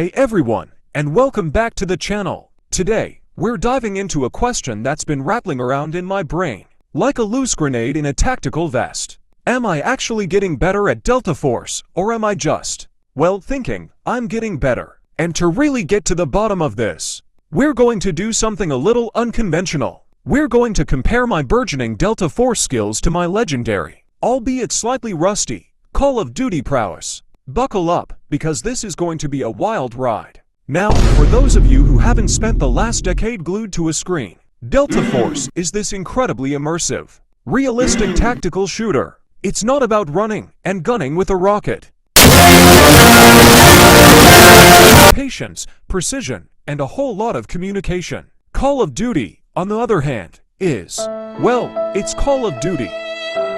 Hey everyone, and welcome back to the channel. Today, we're diving into a question that's been rattling around in my brain, like a loose grenade in a tactical vest. Am I actually getting better at Delta Force, or am I just, thinking I'm getting better? And to really get to the bottom of this, we're going to do something a little unconventional. We're going to compare my burgeoning Delta Force skills to my legendary, albeit slightly rusty, Call of Duty prowess. Buckle up, because this is going to be a wild ride. Now, for those of you who haven't spent the last decade glued to a screen, Delta Force is this incredibly immersive, realistic tactical shooter. It's not about running and gunning with a rocket. Patience, precision, and a whole lot of communication. Call of Duty, on the other hand, is, it's Call of Duty.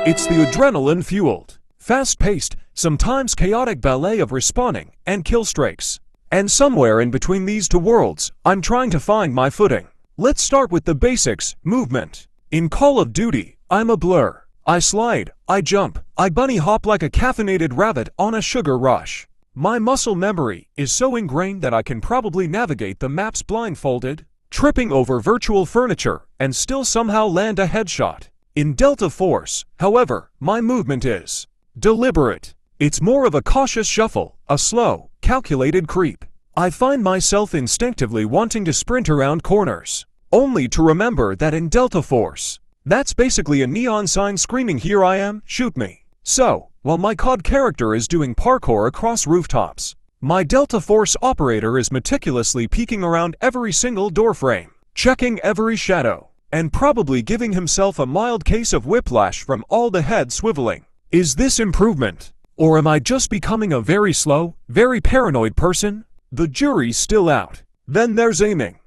It's the adrenaline-fueled, fast-paced, sometimes chaotic ballet of respawning and kill streaks. And somewhere in between these two worlds, I'm trying to find my footing. Let's start with the basics, movement. In Call of Duty, I'm a blur. I slide, I jump, I bunny hop like a caffeinated rabbit on a sugar rush. My muscle memory is so ingrained that I can probably navigate the maps blindfolded, tripping over virtual furniture, and still somehow land a headshot. In Delta Force, however, my movement is deliberate. It's more of a cautious shuffle, a slow, calculated creep. I find myself instinctively wanting to sprint around corners, only to remember that in Delta Force, that's basically a neon sign screaming, "Here I am, shoot me." So, while my COD character is doing parkour across rooftops, my Delta Force operator is meticulously peeking around every single doorframe, checking every shadow, and probably giving himself a mild case of whiplash from all the head swiveling. Is this improvement? Or am I just becoming a very slow, very paranoid person? The jury's still out. Then there's aiming.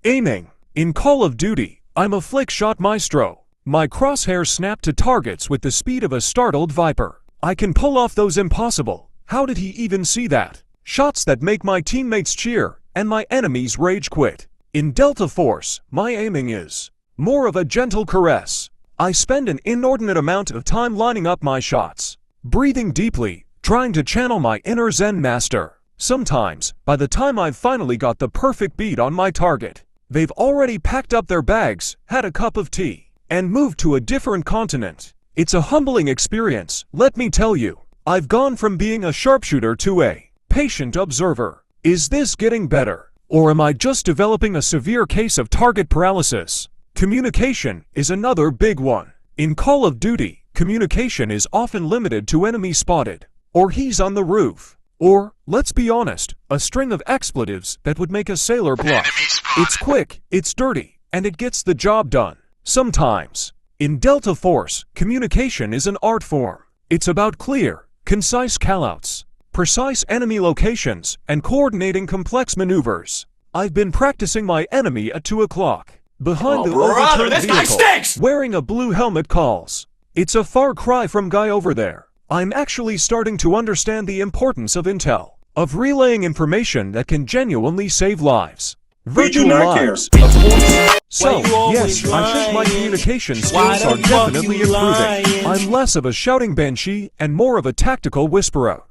Aiming. In Call of Duty, I'm a flick shot maestro. My crosshairs snap to targets with the speed of a startled viper. I can pull off those impossible, how did he even see that? Shots that make my teammates cheer, and my enemies rage quit. In Delta Force, my aiming is more of a gentle caress. I spend an inordinate amount of time lining up my shots, breathing deeply, trying to channel my inner Zen master. Sometimes, by the time I've finally got the perfect beat on my target, they've already packed up their bags, had a cup of tea, and moved to a different continent. It's a humbling experience, let me tell you. I've gone from being a sharpshooter to a patient observer. Is this getting better? Or am I just developing a severe case of target paralysis? Communication is another big one. In Call of Duty, communication is often limited to enemy spotted, or he's on the roof, or, let's be honest, a string of expletives that would make a sailor blush. It's quick, it's dirty, and it gets the job done. Sometimes. In Delta Force, communication is an art form. It's about clear, concise callouts, precise enemy locations, and coordinating complex maneuvers. I've been practicing my enemy at 2 o'clock. Behind the overturned vehicle, wearing a blue helmet calls. It's a far cry from guy over there. I'm actually starting to understand the importance of intel, of relaying information that can genuinely save lives. Virtual lives, of course. So, yes, I think my communication skills are definitely improving. I'm less of a shouting banshee and more of a tactical whisperer.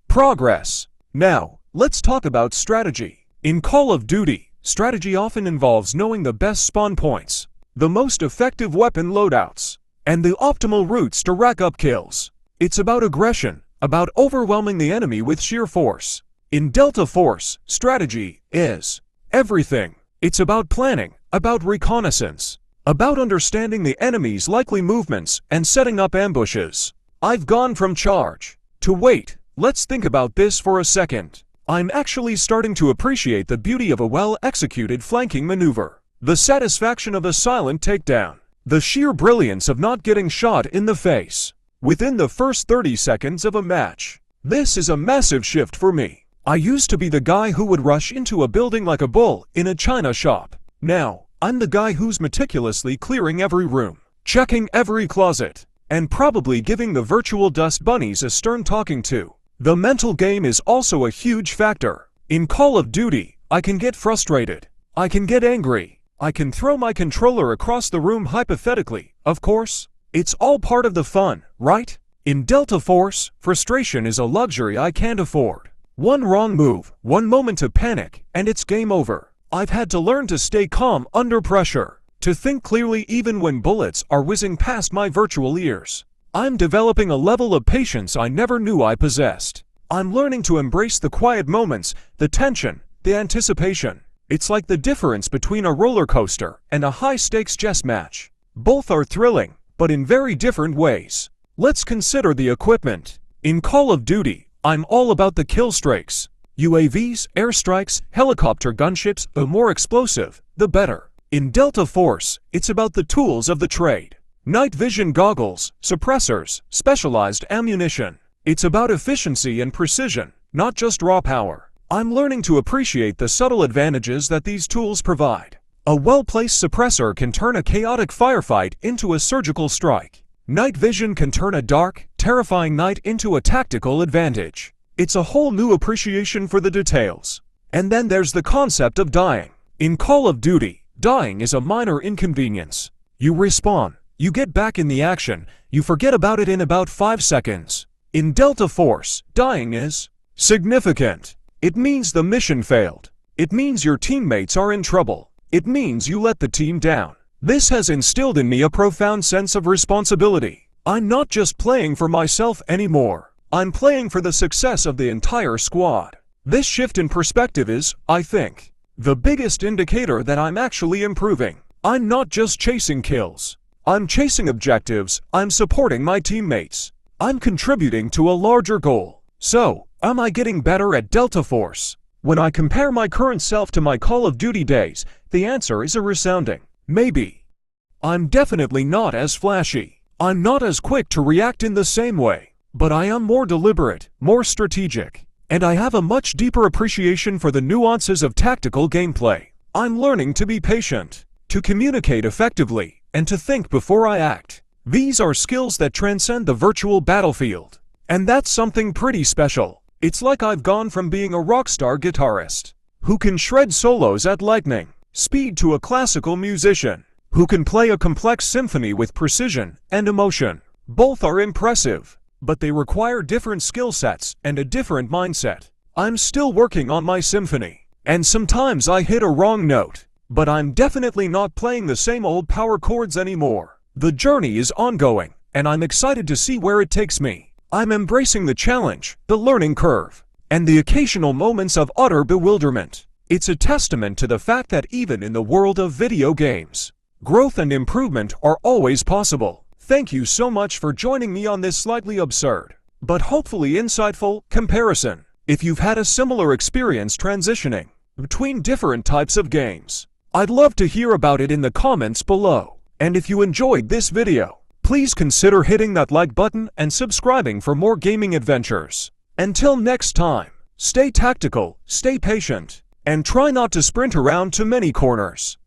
Progress. Now, let's talk about strategy. In Call of Duty, strategy often involves knowing the best spawn points, the most effective weapon loadouts, and the optimal routes to rack up kills. It's about aggression, about overwhelming the enemy with sheer force. In Delta Force, strategy is everything. It's about planning, about reconnaissance, about understanding the enemy's likely movements and setting up ambushes. I've gone from charge to wait. Let's think about this for a second. I'm actually starting to appreciate the beauty of a well-executed flanking maneuver, the satisfaction of a silent takedown, the sheer brilliance of not getting shot in the face within the first 30 seconds of a match. This is a massive shift for me. I used to be the guy who would rush into a building like a bull in a china shop. Now, I'm the guy who's meticulously clearing every room, checking every closet, and probably giving the virtual dust bunnies a stern talking to. The mental game is also a huge factor. In Call of Duty, I can get frustrated. I can get angry. I can throw my controller across the room hypothetically, of course. It's all part of the fun, right? In Delta Force, frustration is a luxury I can't afford. One wrong move, one moment of panic, and it's game over. I've had to learn to stay calm under pressure, to think clearly even when bullets are whizzing past my virtual ears. I'm developing a level of patience I never knew I possessed. I'm learning to embrace the quiet moments, the tension, the anticipation. It's like the difference between a roller coaster and a high-stakes chess match. Both are thrilling, but in very different ways. Let's consider the equipment. In Call of Duty, I'm all about the kill streaks. UAVs, airstrikes, helicopter gunships, the more explosive, the better. In Delta Force, it's about the tools of the trade. Night vision goggles, suppressors, specialized ammunition. It's about efficiency and precision, not just raw power. I'm learning to appreciate the subtle advantages that these tools provide. A well-placed suppressor can turn a chaotic firefight into a surgical strike. Night vision can turn a dark, terrifying night into a tactical advantage. It's a whole new appreciation for the details. And then there's the concept of dying. In Call of Duty, dying is a minor inconvenience. You respawn, you get back in the action, you forget about it in about 5 seconds. In Delta Force, dying is significant. It means the mission failed. It means your teammates are in trouble. It means you let the team down. This has instilled in me a profound sense of responsibility. I'm not just playing for myself anymore. I'm playing for the success of the entire squad. This shift in perspective is, I think, the biggest indicator that I'm actually improving. I'm not just chasing kills. I'm chasing objectives. I'm supporting my teammates. I'm contributing to a larger goal. So, am I getting better at Delta Force? When I compare my current self to my Call of Duty days, the answer is a resounding maybe. I'm definitely not as flashy. I'm not as quick to react in the same way. But I am more deliberate, more strategic. And I have a much deeper appreciation for the nuances of tactical gameplay. I'm learning to be patient, to communicate effectively, and to think before I act. These are skills that transcend the virtual battlefield. And that's something pretty special. It's like I've gone from being a rock star guitarist, who can shred solos at lightning speed, to a classical musician, who can play a complex symphony with precision and emotion. Both are impressive, but they require different skill sets and a different mindset. I'm still working on my symphony, and sometimes I hit a wrong note, but I'm definitely not playing the same old power chords anymore. The journey is ongoing, and I'm excited to see where it takes me. I'm embracing the challenge, the learning curve, and the occasional moments of utter bewilderment. It's a testament to the fact that even in the world of video games, growth and improvement are always possible. Thank you so much for joining me on this slightly absurd, but hopefully insightful, comparison. If you've had a similar experience transitioning between different types of games, I'd love to hear about it in the comments below. And if you enjoyed this video, please consider hitting that like button and subscribing for more gaming adventures. Until next time, stay tactical, stay patient, and try not to sprint around too many corners.